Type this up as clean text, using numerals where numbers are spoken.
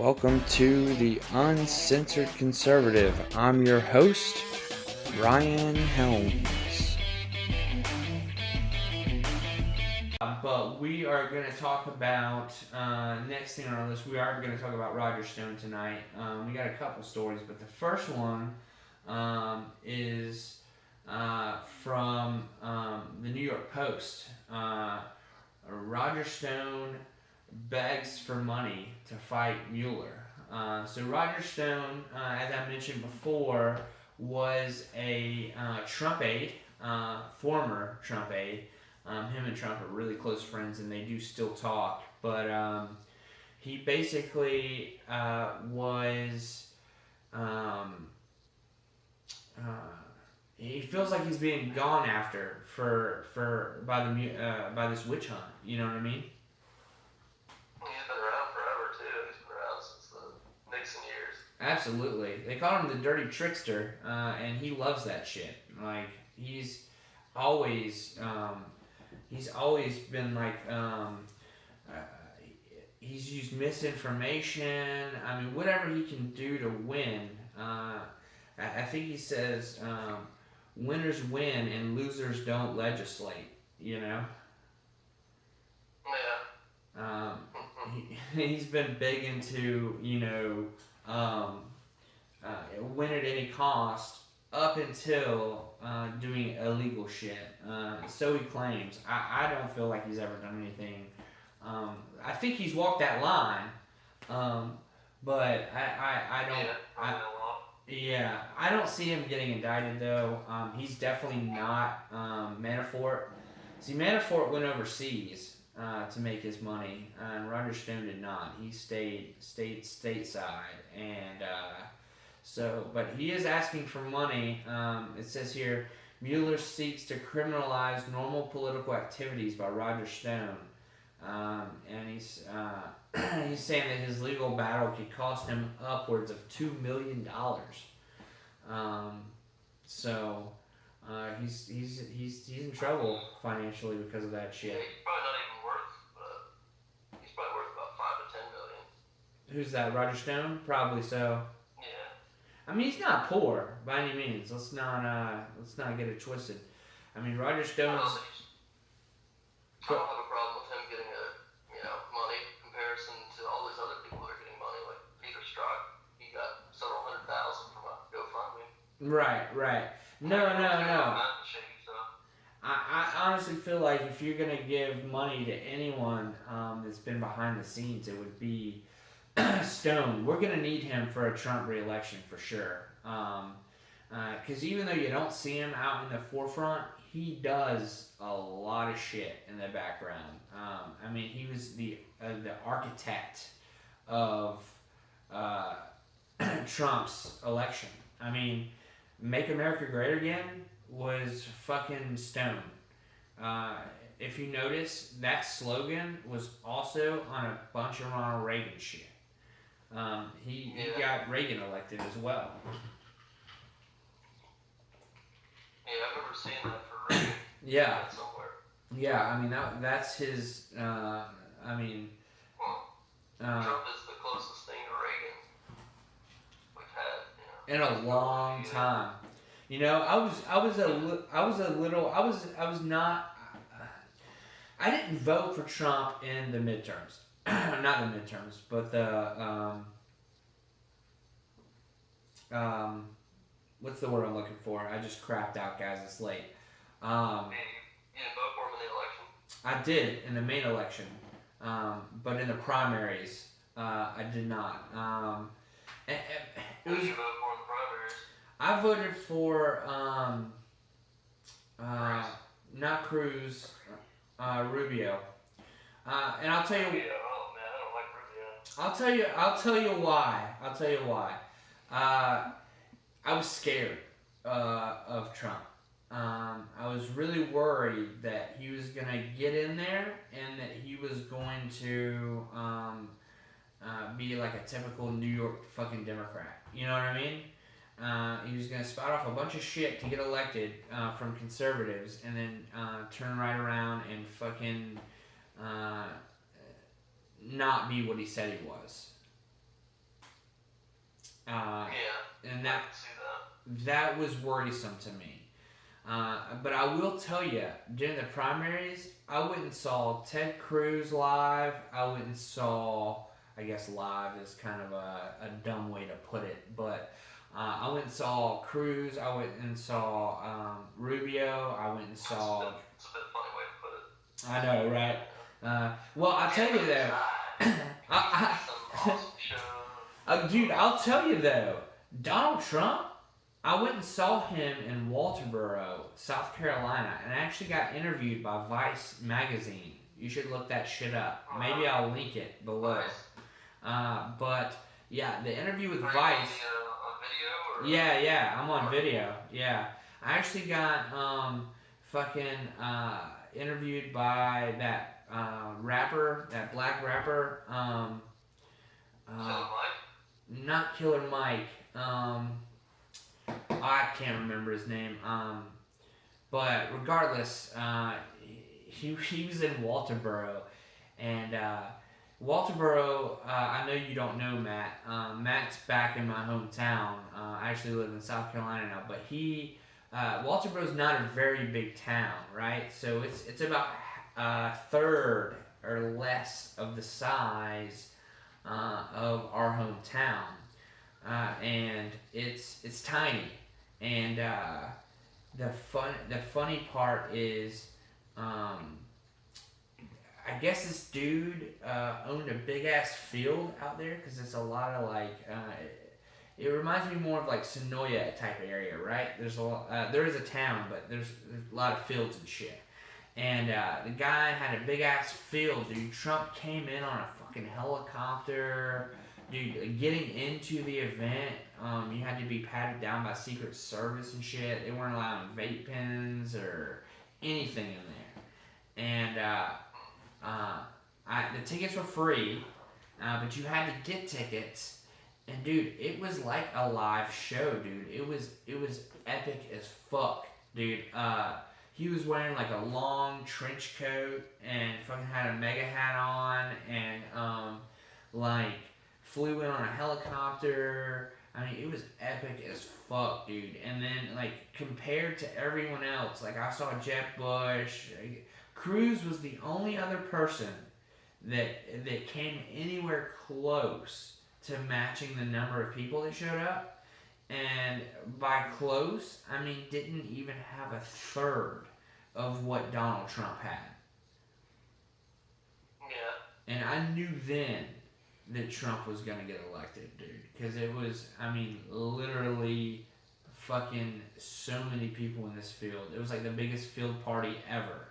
Welcome to the Uncensored Conservative. I'm your host, Ryan Helms. But we are going to talk about, next thing on our list, we are going to talk about Roger Stone tonight. We got a couple stories, but the first one is from the New York Post. Roger Stone begs for money to fight Mueller. So Roger Stone, as I mentioned before, was a Trump aide, former Trump aide. Him and Trump are really close friends, and they do still talk. But he basically was. He feels like he's being gone after by this witch hunt. You know what I mean? He's been around forever too. He's been around since the Nixon years. Absolutely. They call him the dirty trickster, and he loves that shit. Like he's always been like he's used misinformation. I mean, whatever he can do to win. I think he says winners win and losers don't legislate. You know. Yeah. He's been big into, win at any cost up until doing illegal shit. So he claims. I don't feel like he's ever done anything. I think he's walked that line, but I don't. I don't see him getting indicted though. He's definitely not Manafort. See, Manafort went overseas to make his money, and Roger Stone did not. He stayed stateside, and but he is asking for money. It says here, Mueller seeks to criminalize normal political activities by Roger Stone, and he's saying that his legal battle could cost him upwards of $2 million. He's in trouble financially because of that shit. Yeah, he's probably not even worth. He's probably worth about $5 to $10 million. Who's that? Roger Stone? Probably so. Yeah. I mean, he's not poor by any means. Let's not get it twisted. I mean, Roger Stone's. I don't have a problem with him getting money in comparison to all these other people that are getting money, like Peter Strzok. He got several $100,000 from a GoFundMe. Right. No. I honestly feel like if you're going to give money to anyone that's been behind the scenes, it would be Stone. We're going to need him for a Trump re-election for sure. Because even though you don't see him out in the forefront, he does a lot of shit in the background. I mean, he was the architect of Trump's election. I mean, Make America Great Again was fucking Stone. If you notice, that slogan was also on a bunch of Ronald Reagan shit. He got Reagan elected as well. Yeah, I've never seen that for Reagan. Yeah. Somewhere. Yeah, I mean that's his. Trump is the closest thing to Reagan we've had. In a long time. I didn't vote for Trump in the midterms. Not the midterms, but the what's the word I'm looking for? I just crapped out, guys. It's late. You didn't vote for him in the election? I did in the main election, but in the primaries, I did not. Who did you vote for in the primaries? I voted for not Cruz, Rubio, and I'll tell you. Rubio. Oh man, I don't like Rubio. I'll tell you why. I was scared of Trump. I was really worried that he was gonna get in there and that he was going to be like a typical New York fucking Democrat. You know what I mean? He was gonna spout off a bunch of shit to get elected from conservatives, and then turn right around and fucking not be what he said he was. And I can see that. that was worrisome to me. But I will tell you, during the primaries, I went and saw Ted Cruz live. I went and saw, I guess live is kind of a dumb way to put it, but I went and saw Cruz. I went and saw Rubio. I went and saw. It's a bit funny way to put it. I know, right? Well, I'll tell you though. Some awesome show. Dude, I'll tell you though, Donald Trump. I went and saw him in Walterboro, South Carolina, and I actually got interviewed by Vice magazine. You should look that shit up. Maybe I'll link it below. But yeah, the interview with Vice. On video or? Yeah, I'm on video. Yeah, I actually got fucking interviewed by that rapper, that black rapper. Killer Mike? Not Killer Mike. I can't remember his name. But regardless, he was in Walterboro, and Walterboro. I know you don't know Matt. Matt's back in my hometown. I actually live in South Carolina now, but Walterboro's not a very big town, right? So it's about a third or less of the size of our hometown. And it's tiny, and the funny part is, I guess this dude owned a big ass field out there because it's a lot of like it reminds me more of like Sonoya type of area, right? There's there is a town, but there's a lot of fields and shit. And the guy had a big ass field, dude. Trump came in on a fucking helicopter. Dude, getting into the event, you had to be patted down by Secret Service and shit. They weren't allowing vape pens or anything in there. And the tickets were free, but you had to get tickets. And dude, it was like a live show, dude. It was epic as fuck, dude. He was wearing like a long trench coat and fucking had a mega hat on and like flew in on a helicopter. I mean, it was epic as fuck, dude. And then, like, compared to everyone else, like, I saw Jeb Bush. Cruz was the only other person that came anywhere close to matching the number of people that showed up. And by close, I mean, didn't even have a third of what Donald Trump had. Yeah. And I knew then that Trump was gonna get elected, dude. Because it was, I mean, literally fucking so many people in this field. It was like the biggest field party ever.